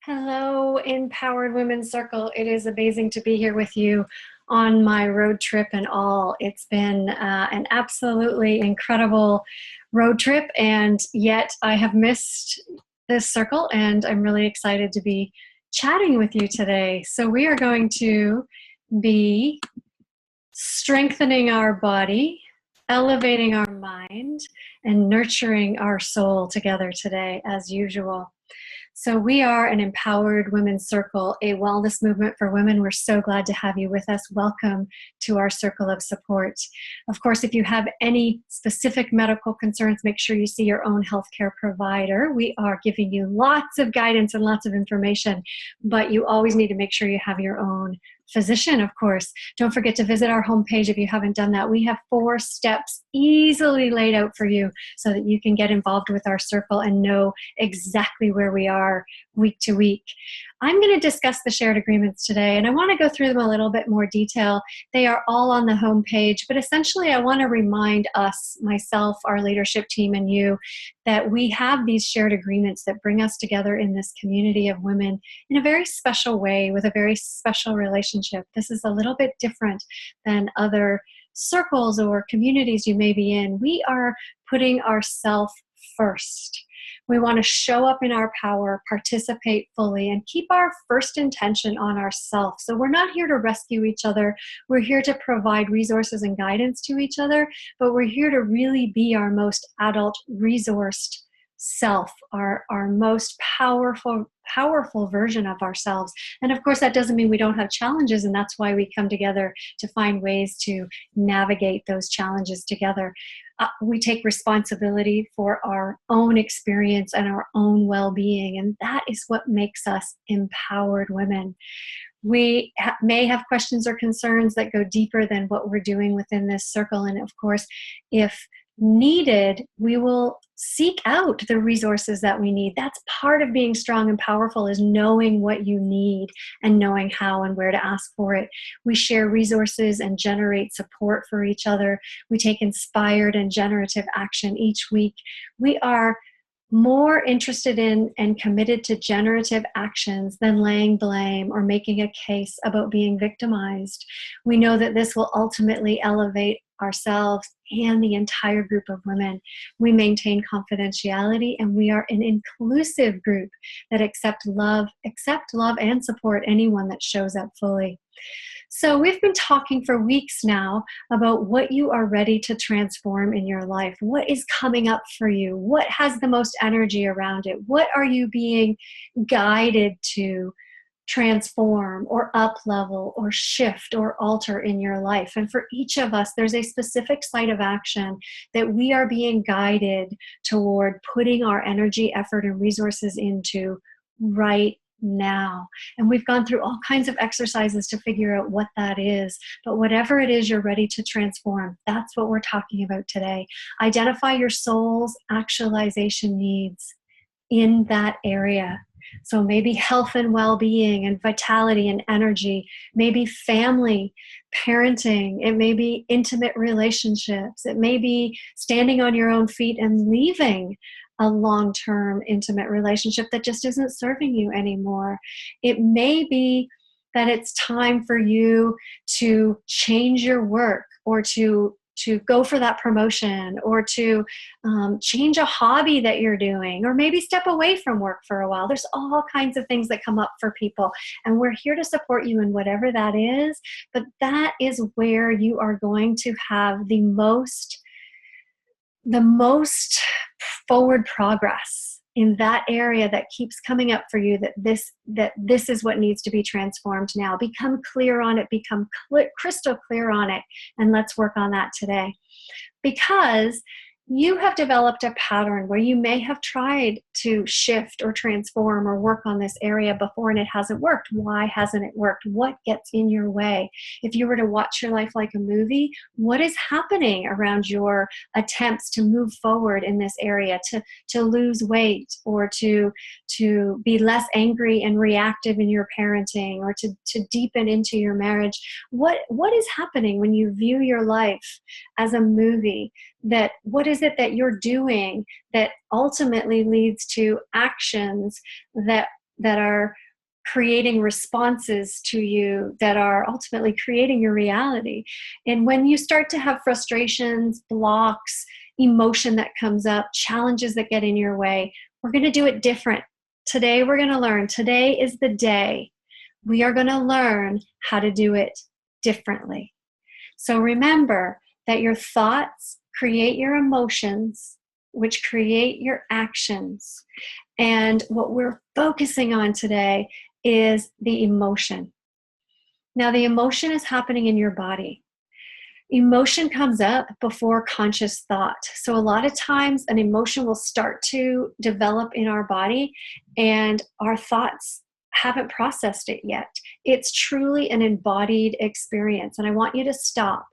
Hello, Empowered Women's Circle. It is amazing to be here with you on my road trip and all. It's been an absolutely incredible road trip, and yet I have missed this circle, and I'm really excited to be chatting with you today. So we are going to be strengthening our body, elevating our mind, and nurturing our soul together today, as usual. So we are an Empowered Women's Circle, a wellness movement for women. We're so glad to have you with us. Welcome to our circle of support. Of course, if you have any specific medical concerns, make sure you see your own healthcare provider. We are giving you lots of guidance and lots of information, but you always need to make sure you have your own physician, of course. Don't forget to visit our homepage if you haven't done that. We have 4 steps easily laid out for you so that you can get involved with our circle and know exactly where we are week to week. I'm going to discuss the shared agreements today, and I want to go through them a little bit more detail. They are all on the homepage, but essentially I want to remind us, myself, our leadership team, and you, that we have these shared agreements that bring us together in this community of women in a very special way with a very special relationship. This is a little bit different than other circles or communities you may be in. We are putting ourselves first. We want to show up in our power, participate fully, and keep our first intention on ourselves. So we're not here to rescue each other. We're here to provide resources and guidance to each other, but we're here to really be our most adult, resourced self, our most powerful version of ourselves. And of course, that doesn't mean we don't have challenges, and that's why we come together to find ways to navigate those challenges together. We take responsibility for our own experience and our own well-being, and that is what makes us empowered women. We may have questions or concerns that go deeper than what we're doing within this circle, and of course, if needed, we will seek out the resources that we need. That's part of being strong and powerful, is knowing what you need and knowing how and where to ask for it. We share resources and generate support for each other. We take inspired and generative action each week. We are more interested in and committed to generative actions than laying blame or making a case about being victimized. We know that this will ultimately elevate ourselves and the entire group of women. We maintain confidentiality, and we are an inclusive group that accept love and support anyone that shows up fully. So we've been talking for weeks now about what you are ready to transform in your life. What is coming up for you? What has the most energy around it? What are you being guided to transform or up level or shift or alter in your life? And for each of us, there's a specific site of action that we are being guided toward putting our energy, effort, and resources into right now. And we've gone through all kinds of exercises to figure out what that is. But whatever it is you're ready to transform, that's what we're talking about today. Identify your soul's actualization needs in that area. So maybe health and well-being and vitality and energy, maybe family, parenting, it may be intimate relationships, it may be standing on your own feet and leaving a long-term intimate relationship that just isn't serving you anymore. It may be that it's time for you to change your work, or to go for that promotion, or to change a hobby that you're doing, or maybe step away from work for a while. There's all kinds of things that come up for people, and we're here to support you in whatever that is. But that is where you are going to have the most forward progress, in that area that keeps coming up for you, that this is what needs to be transformed now. Become clear on it, become crystal clear on it, and let's work on that today. Because you have developed a pattern where you may have tried to shift or transform or work on this area before and it hasn't worked. Why hasn't it worked? What gets in your way? If you were to watch your life like a movie, what is happening around your attempts to move forward in this area, to lose weight, or to be less angry and reactive in your parenting, or to deepen into your marriage? What is happening when you view your life as a movie? What is it that you're doing that ultimately leads to actions that that are creating responses to you that are ultimately creating your reality. And when you start to have frustrations, blocks, emotion that comes up, challenges that get in your way, we're going to do it different. Today we're going to learn. Today is the day. We are going to learn how to do it differently. So remember that your thoughts create your emotions, which create your actions. And what we're focusing on today is the emotion. Now, the emotion is happening in your body. Emotion comes up before conscious thought. So a lot of times an emotion will start to develop in our body and our thoughts haven't processed it yet. It's truly an embodied experience. And I want you to stop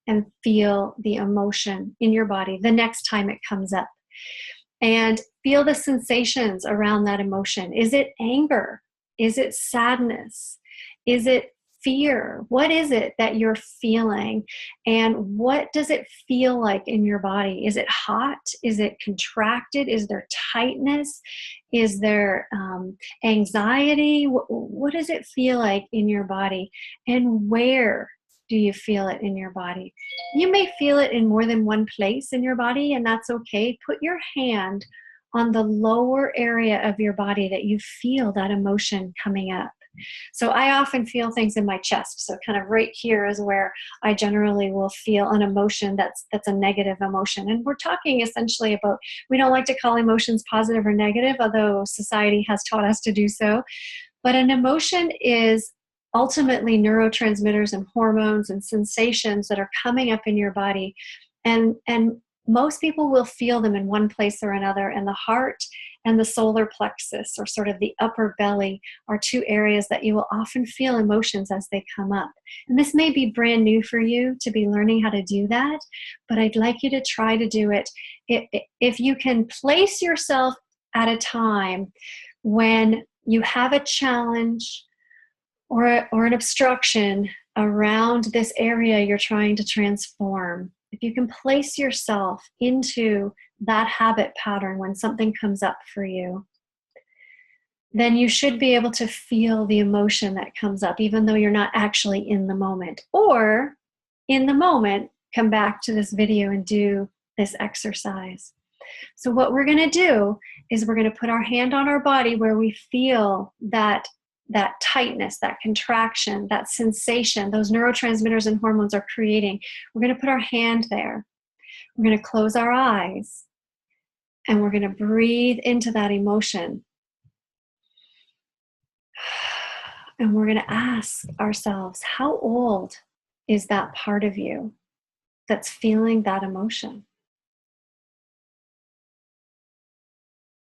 and feel the emotion in your body the next time it comes up. And feel the sensations around that emotion. Is it anger? Is it sadness? Is it fear? What is it that you're feeling? And what does it feel like in your body? Is it hot? Is it contracted? Is there tightness? Is there anxiety? What does it feel like in your body? And where do you feel it in your body? You may feel it in more than one place in your body, and that's okay. Put your hand on the lower area of your body that you feel that emotion coming up. So I often feel things in my chest. So kind of right here is where I generally will feel an emotion that's a negative emotion. And we're talking essentially about, we don't like to call emotions positive or negative, although society has taught us to do so. But an emotion is ultimately neurotransmitters and hormones and sensations that are coming up in your body. And most people will feel them in one place or another. And the heart and the solar plexus, or sort of the upper belly, are two areas that you will often feel emotions as they come up. And this may be brand new for you to be learning how to do that, but I'd like you to try to do it. If you can place yourself at a time when you have a challenge or an obstruction around this area you're trying to transform, if you can place yourself into that habit pattern when something comes up for you, then you should be able to feel the emotion that comes up, even though you're not actually in the moment. Or in the moment, come back to this video and do this exercise. So what we're going to do is we're going to put our hand on our body where we feel that tightness, that contraction, that sensation, those neurotransmitters and hormones are creating. We're going to put our hand there. We're going to close our eyes and we're going to breathe into that emotion. And we're going to ask ourselves, how old is that part of you that's feeling that emotion?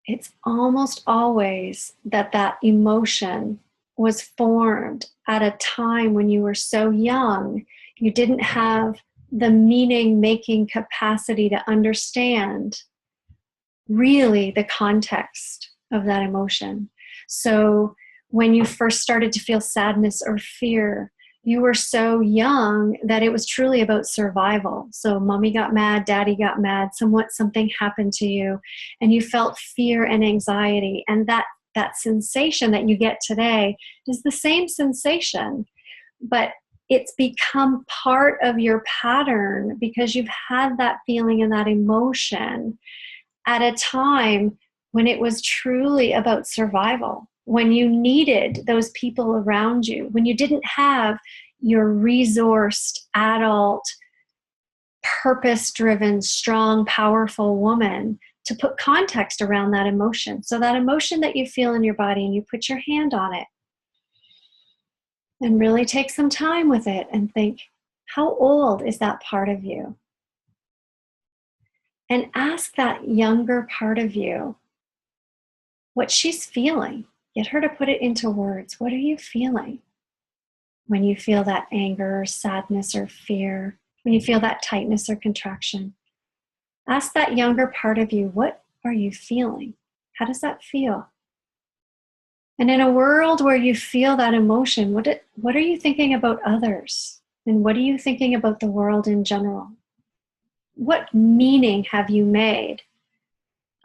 It's almost always that emotion was formed at a time when you were so young, you didn't have the meaning-making capacity to understand really the context of that emotion. So when you first started to feel sadness or fear, you were so young that it was truly about survival. So mommy got mad, daddy got mad, something happened to you, and you felt fear and anxiety. And that sensation that you get today is the same sensation, but it's become part of your pattern because you've had that feeling and that emotion at a time when it was truly about survival, when you needed those people around you, when you didn't have your resourced, adult, purpose-driven, strong, powerful woman to put context around that emotion. So that emotion that you feel in your body, and you put your hand on it and really take some time with it and think, how old is that part of you? And ask that younger part of you what she's feeling. Get her to put it into words. What are you feeling when you feel that anger or sadness or fear? When you feel that tightness or contraction? Ask that younger part of you, what are you feeling? How does that feel? And in a world where you feel that emotion, what are you thinking about others? And what are you thinking about the world in general? What meaning have you made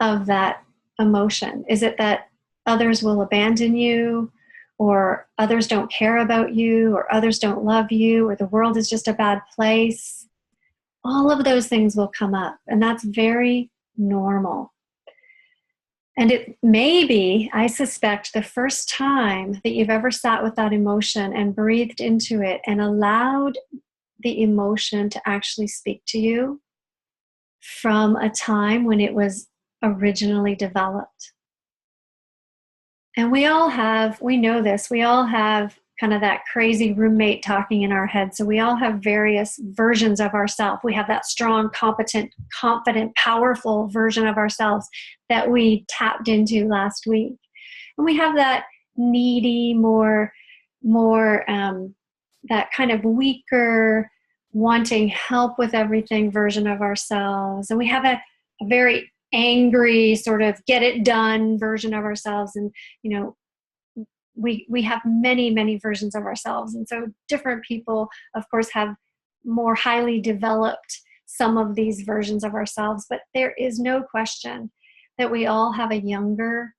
of that emotion? Is it that others will abandon you, or others don't care about you, or others don't love you, or the world is just a bad place. All of those things will come up, and that's very normal. And it may be, I suspect, the first time that you've ever sat with that emotion and breathed into it and allowed the emotion to actually speak to you from a time when it was originally developed. And we know this, we all have kind of that crazy roommate talking in our head. So we all have various versions of ourselves. We have that strong, competent, confident, powerful version of ourselves that we tapped into last week. And we have that needy, more that kind of weaker, wanting help with everything version of ourselves. And we have a very angry, sort of get it done version of ourselves. And, we have many, many versions of ourselves. And so different people, of course, have more highly developed some of these versions of ourselves. But there is no question that we all have a younger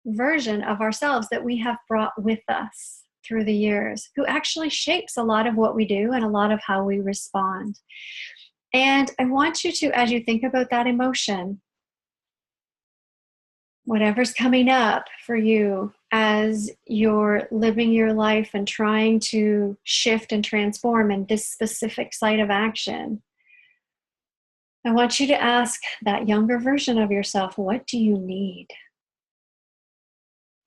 version of ourselves that we have brought with us through the years, who actually shapes a lot of what we do and a lot of how we respond. And I want you to, as you think about that emotion, whatever's coming up for you as you're living your life and trying to shift and transform in this specific site of action, I want you to ask that younger version of yourself, what do you need?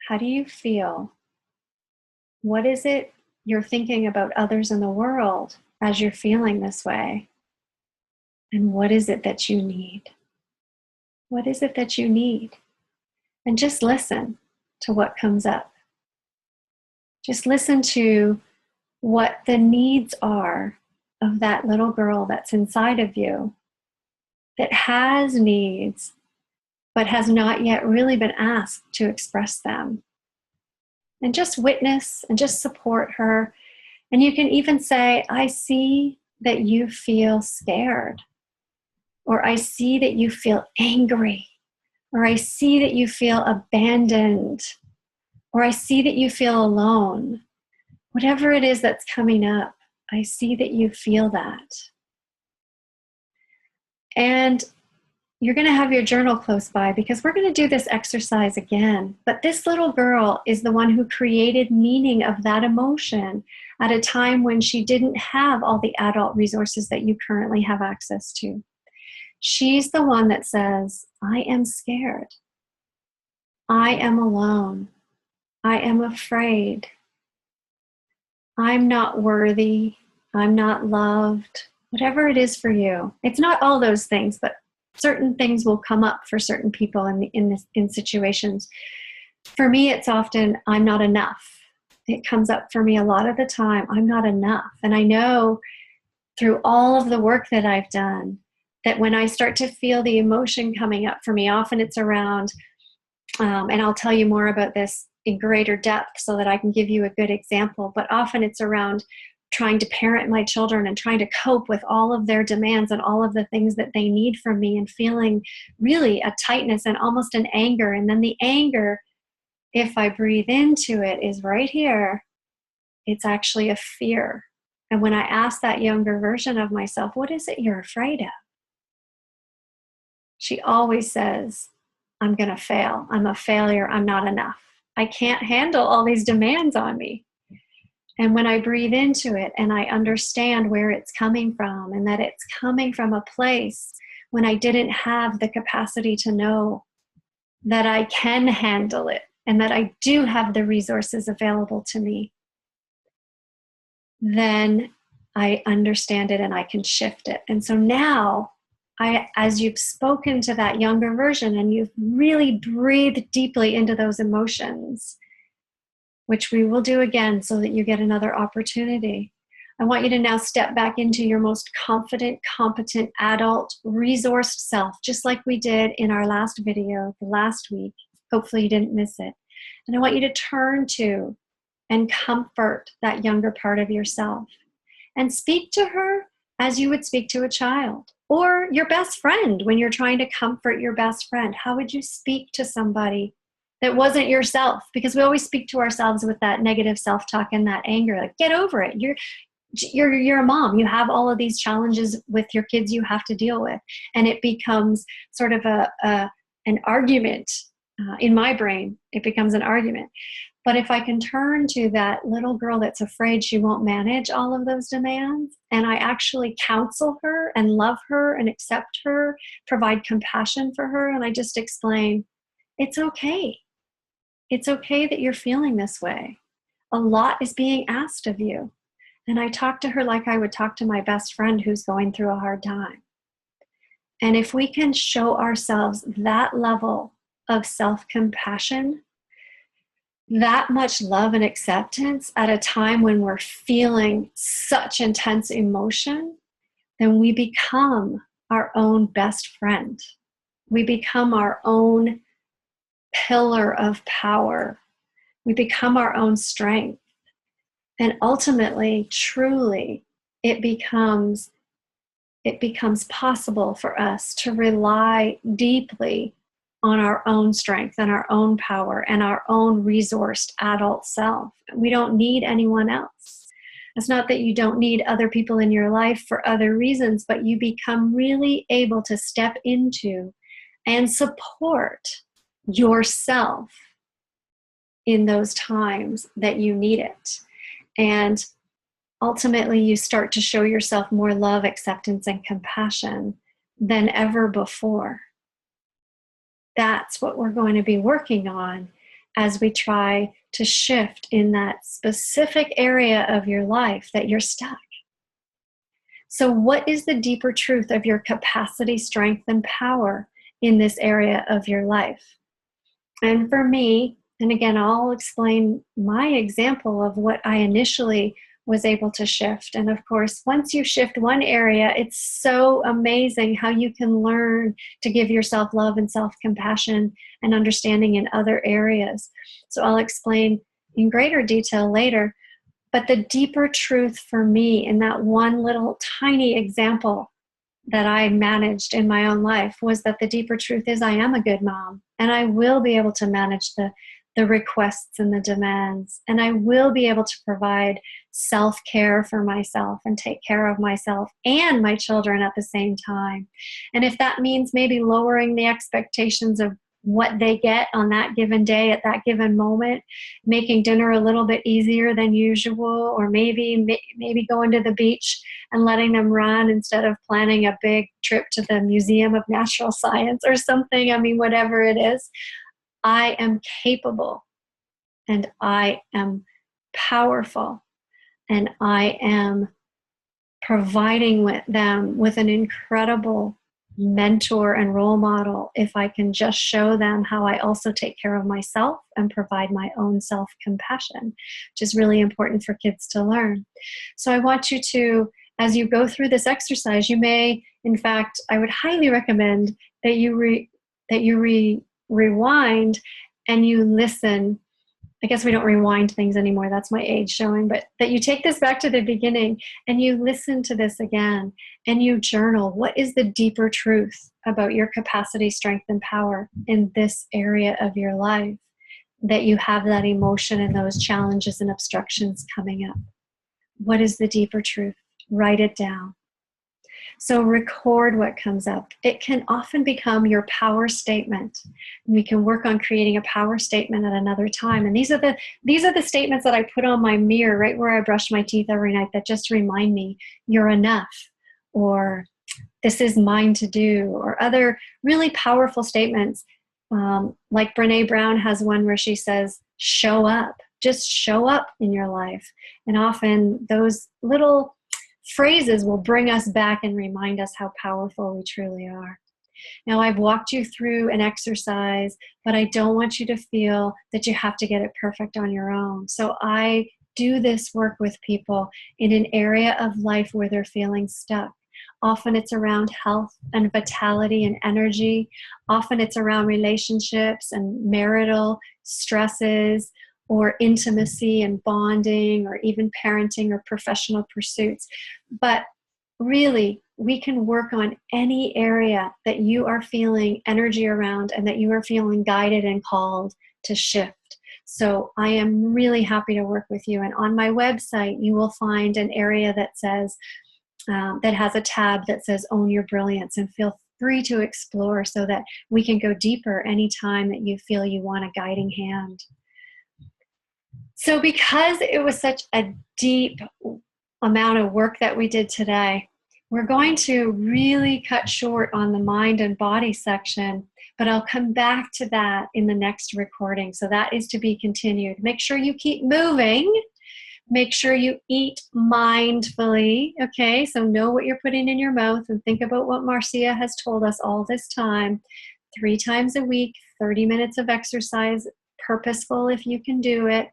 How do you feel? What is it you're thinking about others in the world as you're feeling this way? And what is it that you need? What is it that you need? And just listen to what comes up. Just listen to what the needs are of that little girl that's inside of you that has needs, but has not yet really been asked to express them. And just witness and just support her. And you can even say, I see that you feel scared, or I see that you feel angry, or I see that you feel abandoned, or I see that you feel alone. Whatever it is that's coming up, I see that you feel that. And you're going to have your journal close by because we're going to do this exercise again. But this little girl is the one who created meaning of that emotion at a time when she didn't have all the adult resources that you currently have access to. She's the one that says, I am scared. I am alone. I am afraid. I'm not worthy. I'm not loved. Whatever it is for you. It's not all those things, but certain things will come up for certain people in situations. For me, it's often, I'm not enough. It comes up for me a lot of the time, I'm not enough. And I know through all of the work that I've done, that when I start to feel the emotion coming up for me, often it's around, and I'll tell you more about this in greater depth so that I can give you a good example, but often it's around trying to parent my children and trying to cope with all of their demands and all of the things that they need from me, and feeling really a tightness and almost an anger. And then the anger, if I breathe into it, is right here. It's actually a fear. And when I ask that younger version of myself, what is it you're afraid of? She always says, I'm going to fail. I'm a failure. I'm not enough. I can't handle all these demands on me. And when I breathe into it and I understand where it's coming from, and that it's coming from a place when I didn't have the capacity to know that I can handle it and that I do have the resources available to me, then I understand it and I can shift it. And so now, as you've spoken to that younger version and you've really breathed deeply into those emotions, which we will do again so that you get another opportunity, I want you to now step back into your most confident, competent, adult, resourced self, just like we did in our last video the last week. Hopefully you didn't miss it. And I want you to turn to and comfort that younger part of yourself and speak to her as you would speak to a child or your best friend when you're trying to comfort your best friend. How would you speak to somebody that wasn't yourself, because we always speak to ourselves with that negative self-talk and that anger. Like, get over it. You're a mom. You have all of these challenges with your kids you have to deal with. And it becomes sort of an argument in my brain. It becomes an argument. But if I can turn to that little girl that's afraid she won't manage all of those demands, and I actually counsel her and love her and accept her, provide compassion for her, and I just explain, it's okay. It's okay that you're feeling this way. A lot is being asked of you. And I talk to her like I would talk to my best friend who's going through a hard time. And if we can show ourselves that level of self-compassion, that much love and acceptance at a time when we're feeling such intense emotion, then we become our own best friend. We become our own pillar of power. We become our own strength. And ultimately, truly, it becomes possible for us to rely deeply on our own strength and our own power and our own resourced adult self. We don't need anyone else. It's not that you don't need other people in your life for other reasons, but you become really able to step into and support yourself in those times that you need it. And ultimately, you start to show yourself more love, acceptance, and compassion than ever before. That's what we're going to be working on as we try to shift in that specific area of your life that you're stuck. So what is the deeper truth of your capacity, strength, and power in this area of your life? And for me, and again, I'll explain my example of what I initially was able to shift. And of course, once you shift one area, it's so amazing how you can learn to give yourself love and self-compassion and understanding in other areas. So I'll explain in greater detail later. But the deeper truth for me in that one little tiny example that I managed in my own life was that the deeper truth is I am a good mom, and I will be able to manage the requests and the demands, and I will be able to provide self-care for myself and take care of myself and my children at the same time. And if that means maybe lowering the expectations of what they get on that given day at that given moment, making dinner a little bit easier than usual, or maybe going to the beach and letting them run instead of planning a big trip to the Museum of Natural Science or something, I mean, whatever it is, I am capable, and I am powerful, and I am providing them with an incredible mentor and role model if I can just show them how I also take care of myself and provide my own self-compassion, which is really important for kids to learn. So I want you to, as you go through this exercise, you may, in fact, I would highly recommend that you rewind and you listen. I guess we don't rewind things anymore. That's my age showing. But that you take this back to the beginning and you listen to this again and you journal. What is the deeper truth about your capacity, strength, and power in this area of your life that you have that emotion and those challenges and obstructions coming up? What is the deeper truth? Write it down. So record what comes up. It can often become your power statement. We can work on creating a power statement at another time. And these are the statements that I put on my mirror right where I brush my teeth every night that just remind me, you're enough, or this is mine to do, or other really powerful statements. Like Brene Brown has one where she says, show up. Just show up in your life. And often those little phrases will bring us back and remind us how powerful we truly are. Now, I've walked you through an exercise, but I don't want you to feel that you have to get it perfect on your own. So I do this work with people in an area of life where they're feeling stuck. Often it's around health and vitality and energy. Often it's around relationships and marital stresses, or intimacy and bonding, or even parenting or professional pursuits. But really, we can work on any area that you are feeling energy around and that you are feeling guided and called to shift. So I am really happy to work with you. And on my website, you will find an area that says, that has a tab that says Own Your Brilliance, and feel free to explore so that we can go deeper anytime that you feel you want a guiding hand. So because it was such a deep amount of work that we did today, we're going to really cut short on the mind and body section, but I'll come back to that in the next recording. So that is to be continued. Make sure you keep moving. Make sure you eat mindfully, okay? So know what you're putting in your mouth and think about what Marcia has told us all this time. 3 times a week, 30 minutes of exercise, purposeful if you can do it.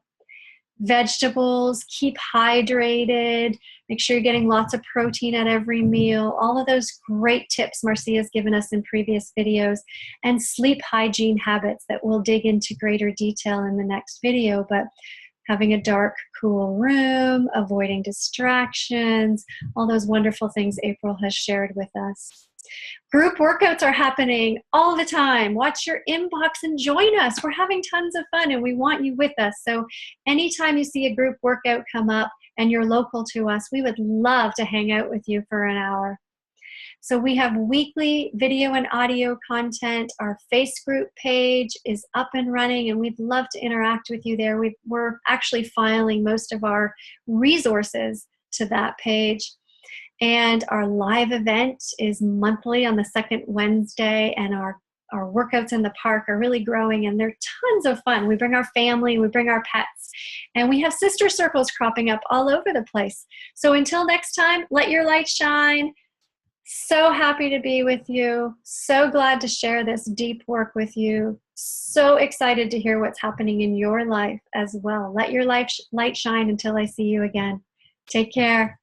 Vegetables, keep hydrated, make sure you're getting lots of protein at every meal, all of those great tips Marcia's given us in previous videos, and sleep hygiene habits that we'll dig into greater detail in the next video. But having a dark, cool room, avoiding distractions, all those wonderful things April has shared with us. Group workouts are happening all the time. Watch your inbox and join us. We're having tons of fun and we want you with us. So anytime you see a group workout come up and you're local to us, we would love to hang out with you for an hour. So we have weekly video and audio content. Our Face group page is up and running and we'd love to interact with you there. We're actually filing most of our resources to that page. And our live event is monthly on the second Wednesday, and our workouts in the park are really growing and they're tons of fun. We bring our family, we bring our pets, and we have sister circles cropping up all over the place. So until next time, let your light shine. So happy to be with you. So glad to share this deep work with you. So excited to hear what's happening in your life as well. Let your light shine until I see you again. Take care.